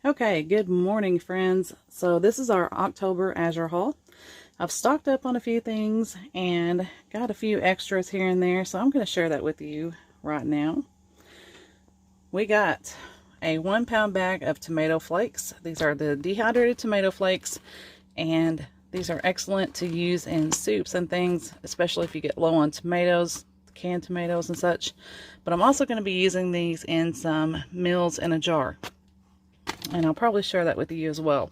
Okay, good morning, friends. So this is our October Azure haul. I've stocked up on a few things and got a few extras here and there, so I'm going to share that with you right now. We got a 1 pound bag of tomato flakes. These are the dehydrated tomato flakes, and these are excellent to use in soups and things, especially if you get low on tomatoes, canned tomatoes and such. But I'm also going to be using these in some meals in a jar, and I'll probably share that with you as well.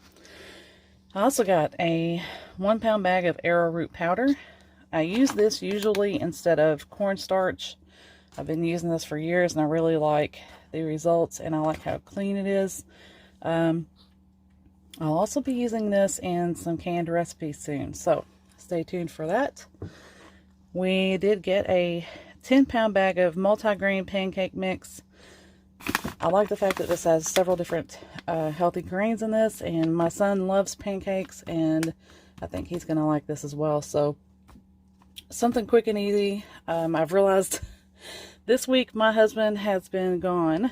I also got a 1 pound bag of arrowroot powder. I use this usually instead of cornstarch. I've been using this for years and I really like the results, and I like how clean it is. I'll also be using this in some canned recipes soon, so stay tuned for that. We did get a 10-pound bag of multi-grain pancake mix. I like the fact that this has several different healthy grains in this, and my son loves pancakes, and I think he's going to like this as well. So something quick and easy. I've realized this week my husband has been gone.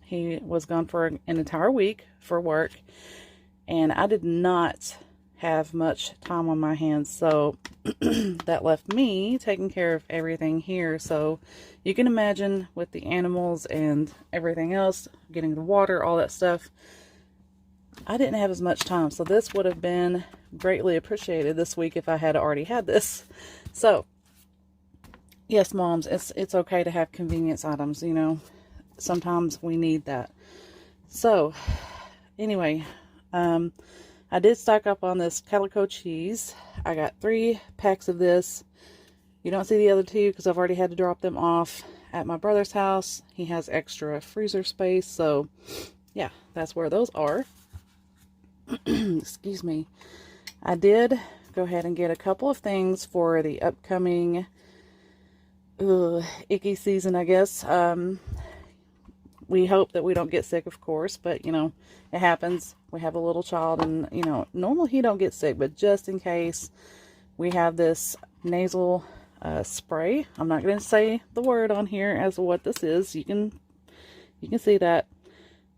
He was gone for an entire week for work, and I did not have much time on my hands, so that left me taking care of everything here. So you can imagine, with the animals and everything else, getting the water, all that stuff, I didn't have as much time. So this would have been greatly appreciated this week if I had already had this. So yes, moms, it's okay to have convenience items, you know. Sometimes we need that. So anyway, I did stock up on this calico cheese. I got 3 packs of this. You don't see the other 2 because I've already had to drop them off at my brother's house. He has extra freezer space, so yeah, that's where those are. Excuse me. I did go ahead and get a couple of things for the upcoming icky season, I guess. We hope that we don't get sick, of course, but you know, it happens. We have a little child, and you know, normally he don't get sick, but just in case, we have this nasal spray. I'm not going to say the word on here as to what this is. You can see that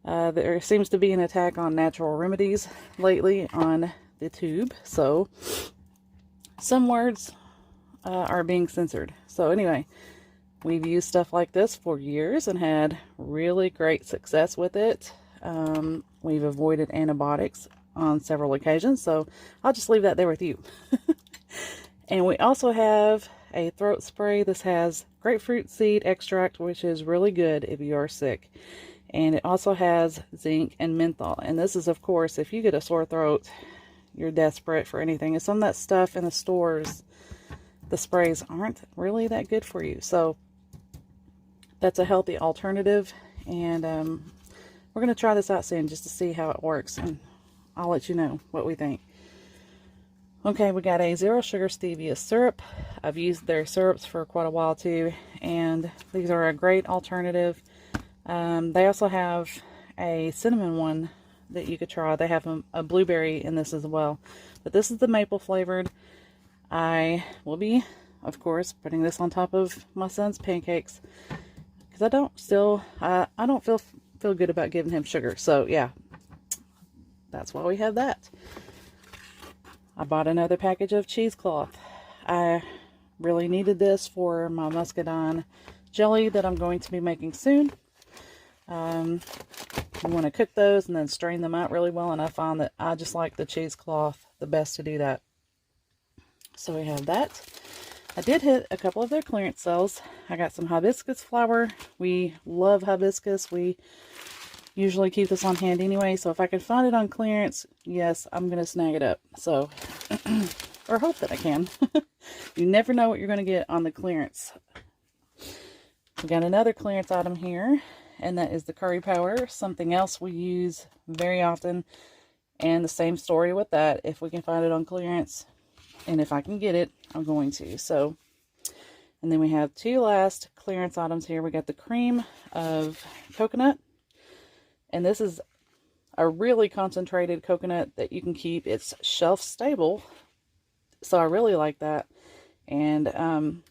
there seems to be an attack on natural remedies lately on the tube, so some words are being censored. So anyway, we've used stuff like this for years and had really great success with it. We've avoided antibiotics on several occasions, so I'll just leave that there with you. And we also have a throat spray. This has grapefruit seed extract, which is really good if you are sick. And it also has zinc and menthol. And this is, of course, if you get a sore throat, you're desperate for anything. And some of that stuff in the stores, the sprays aren't really that good for you. So that's a healthy alternative, and we're going to try this out soon just to see how it works, and I'll let you know what we think. Okay, we got a 0 sugar stevia syrup. I've used their syrups for quite a while too, and these are a great alternative. They also have a cinnamon one that you could try. They have a blueberry in this as well, but this is the maple flavored. I will be, of course, putting this on top of my son's pancakes, I don't feel good about giving him sugar. So yeah, that's why we have that. I bought another package of cheesecloth. I really needed this for my muscadine jelly that I'm going to be making soon. You want to cook those and then strain them out really well, and I find that I just like the cheesecloth the best to do that. So we have that. I did hit a couple of their clearance sales. I got some hibiscus flower. We love hibiscus. We usually keep this on hand anyway, so if I can find it on clearance, yes, I'm going to snag it up. So, or hope that I can. You never know what you're going to get on the clearance. We got another clearance item here, and that is the curry powder. Something else we use very often, and the same story with that. If we can find it on clearance, and if I can get it, I'm going to. So, and then we have 2 last clearance items here. We got the cream of coconut, and this is a really concentrated coconut that you can keep. It's shelf stable, so I really like that. And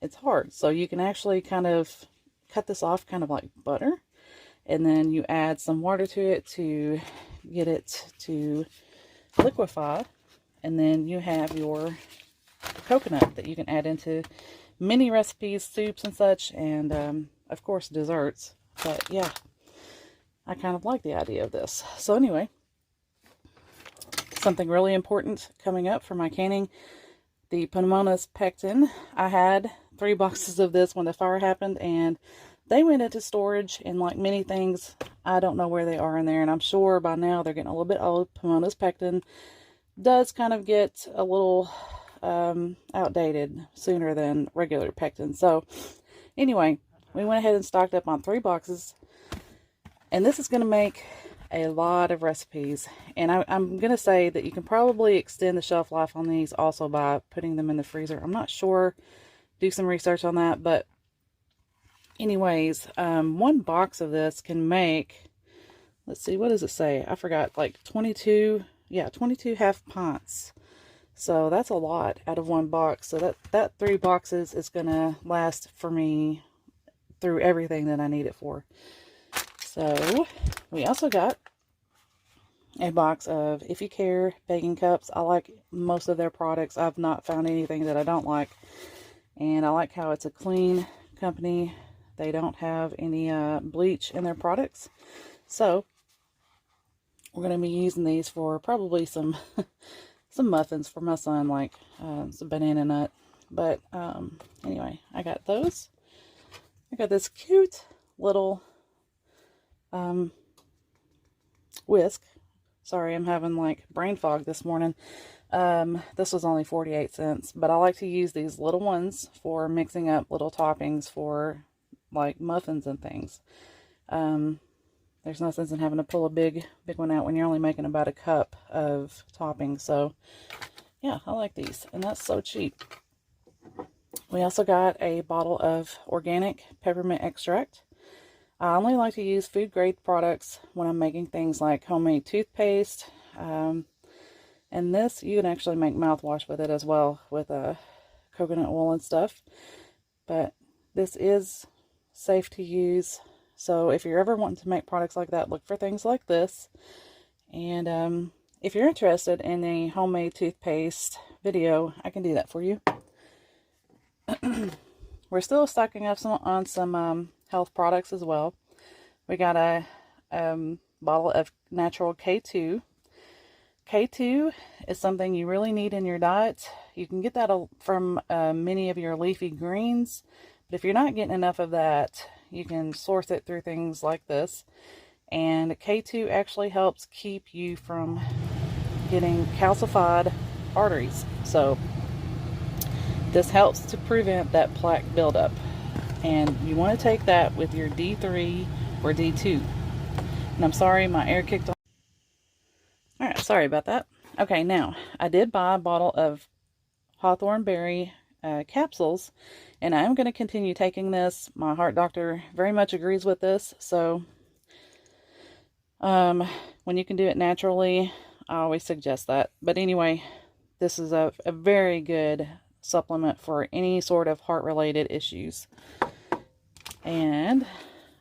it's hard, so you can actually kind of cut this off kind of like butter, and then you add some water to it to get it to liquefy, and then you have your coconut that you can add into many recipes, soups and such, and of course desserts. But yeah, I kind of like the idea of this. So anyway, something really important coming up for my canning, the Pomona's pectin. I had 3 boxes of this when the fire happened, and they went into storage, and like many things, I don't know where they are in there, and I'm sure by now they're getting a little bit old. Pomona's pectin does kind of get a little outdated sooner than regular pectin. So anyway, we went ahead and stocked up on 3 boxes, and this is going to make a lot of recipes. And I'm going to say that you can probably extend the shelf life on these also by putting them in the freezer. I'm not sure. Do some research on that. But anyways, 1 box of this can make, let's see, what does it say? I forgot, like 22, yeah, 22 half pints. So that's a lot out of 1 box. So that 3 boxes is going to last for me through everything that I need it for. So we also got a box of If You Care baking cups. I like most of their products. I've not found anything that I don't like. And I like how it's a clean company. They don't have any bleach in their products. So we're going to be using these for probably some some muffins for my son, like some banana nut. But anyway, I got those. I got this cute little whisk. Sorry, I'm having like brain fog this morning. This was only 48 cents, but I like to use these little ones for mixing up little toppings for like muffins and things. There's no sense in having to pull a big one out when you're only making about a cup of toppings. So yeah, I like these, and that's so cheap. We also got a bottle of organic peppermint extract. I only like to use food grade products when I'm making things like homemade toothpaste. And this, you can actually make mouthwash with it as well, with coconut oil and stuff. But this is safe to use. So if you're ever wanting to make products like that, look for things like this. And if you're interested in a homemade toothpaste video, I can do that for you. We're still stocking up on some health products as well. We got a bottle of natural K2. K2 is something you really need in your diet. You can get that from many of your leafy greens, but if you're not getting enough of that, you can source it through things like this. And K2 actually helps keep you from getting calcified arteries. So this helps to prevent that plaque buildup. And you want to take that with your D3 or D2. And I'm sorry, my air kicked on. Alright, sorry about that. Okay, now, I did buy a bottle of hawthorn berry capsules, and I am going to continue taking this. My heart doctor very much agrees with this, so when you can do it naturally, I always suggest that. But anyway, this is a very good supplement for any sort of heart-related issues. And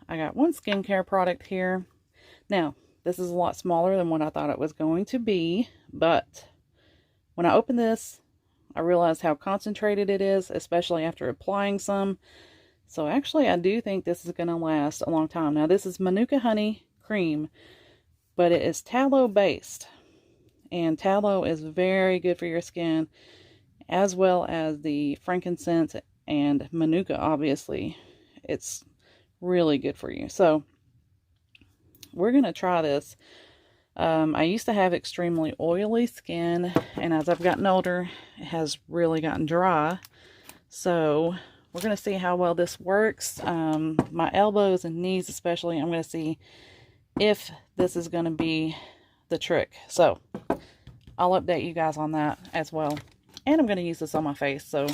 I got 1 skincare product here. Now, this is a lot smaller than what I thought it was going to be, but when I opened this, I realized how concentrated it is, especially after applying some. So actually, I do think this is going to last a long time. Now, this is Manuka Honey Cream, but it is tallow based. And tallow is very good for your skin, as well as the frankincense and Manuka, obviously. It's really good for you. So we're going to try this. I used to have extremely oily skin, and as I've gotten older, it has really gotten dry. So we're going to see how well this works. My elbows and knees especially, I'm going to see if this is going to be the trick. So I'll update you guys on that as well. And I'm going to use this on my face, so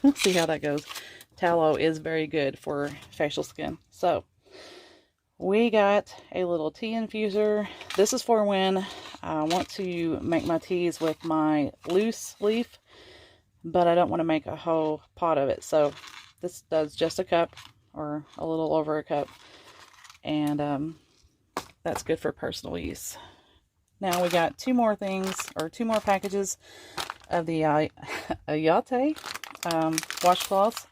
we'll see how that goes. Tallow is very good for facial skin. So we got a little tea infuser. This is for when I want to make my teas with my loose leaf, but I don't want to make a whole pot of it. So this does just a cup, or a little over a cup. and that's good for personal use. Now we got two more packages of the Ayate washcloths.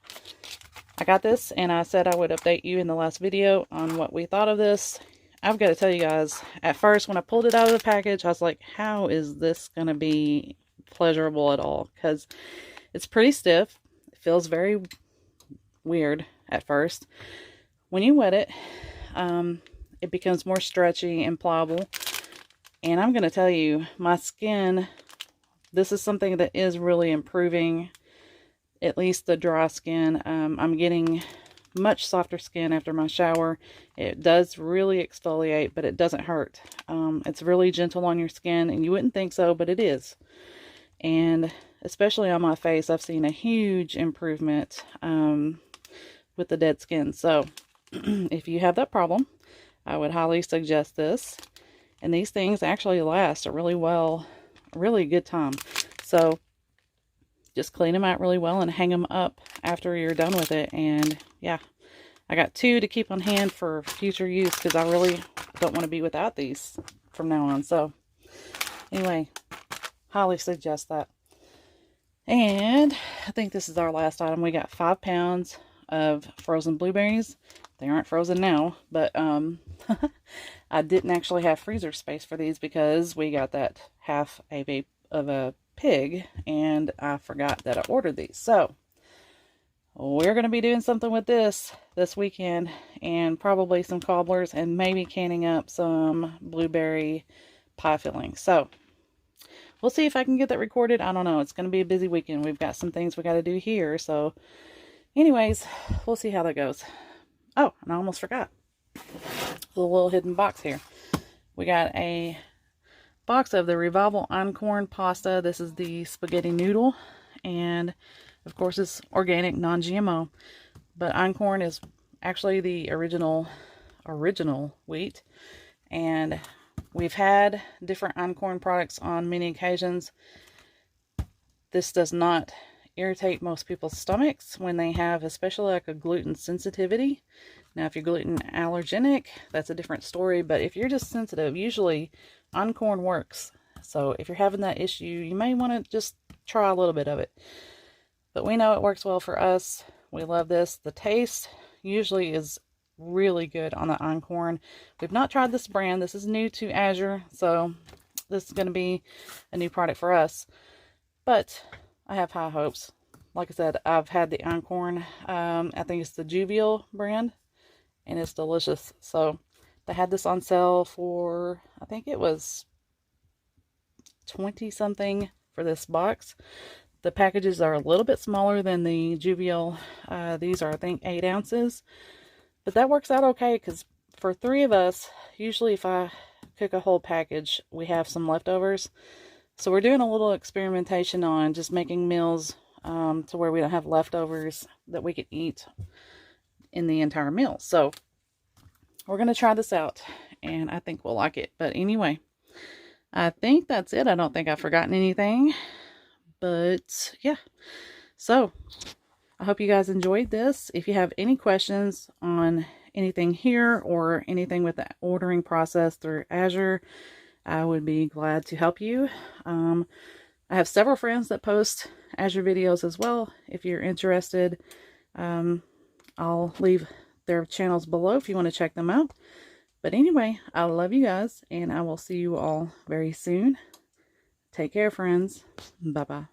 I got this, and I said I would update you in the last video on what we thought of this. I've got to tell you guys, at first when I pulled it out of the package, I was like, how is this going to be pleasurable at all? Because it's pretty stiff. It feels very weird at first. When you wet it, it becomes more stretchy and pliable. And I'm going to tell you, my skin, this is something that is really improving, at least the dry skin. I'm getting much softer skin after my shower. It does really exfoliate, but it doesn't hurt. It's really gentle on your skin, and you wouldn't think so, but it is. And especially on my face, I've seen a huge improvement with the dead skin. So if you have that problem, I would highly suggest this. And these things actually last a really good time. So just clean them out really well and hang them up after you're done with it. And yeah, I got two to keep on hand for future use because I really don't want to be without these from now on. So anyway, highly suggest that. And I think this is our last item. We got 5 pounds of frozen blueberries. They aren't frozen now, but I didn't actually have freezer space for these because we got that half of a pig, and I forgot that I ordered these. So we're going to be doing something with this weekend, and probably some cobblers, and maybe canning up some blueberry pie filling. So we'll see if I can get that recorded. I don't know. It's going to be a busy weekend. We've got some things we got to do here. So anyways, we'll see how that goes. Oh, and I almost forgot. The little hidden box here. We got a box of the Revival Einkorn pasta. This is the spaghetti noodle, and of course it's organic, non-GMO, but Einkorn is actually the original wheat, and we've had different Einkorn products on many occasions. This does not irritate most people's stomachs when they have, especially like a gluten sensitivity. Now if you're gluten allergenic, that's a different story, but if you're just sensitive, usually Einkorn works. So if you're having that issue, you may want to just try a little bit of it. But we know it works well for us. We love this. The taste usually is really good on the Einkorn. We've not tried this brand. This is new to Azure, so this is going to be a new product for us. But I have high hopes. Like I said, I've had the Einkorn. I think it's the Juvial brand, and it's delicious. So they had this on sale for, I think it was 20 something for this box. The packages are a little bit smaller than the Juvial. These are, I think, 8 ounces. But that works out okay, because for 3 of us, usually if I cook a whole package, we have some leftovers. So we're doing a little experimentation on just making meals to where we don't have leftovers that we can eat in the entire meal. So we're going to try this out, and I think we'll like it. But anyway, I think that's it. I don't think I've forgotten anything. But yeah, so I hope you guys enjoyed this. If you have any questions on anything here or anything with the ordering process through Azure, I would be glad to help you. I have several friends that post Azure videos as well. If you're interested, I'll leave their channels below if you want to check them out. But anyway, I love you guys, and I will see you all very soon. Take care, friends. Bye-bye.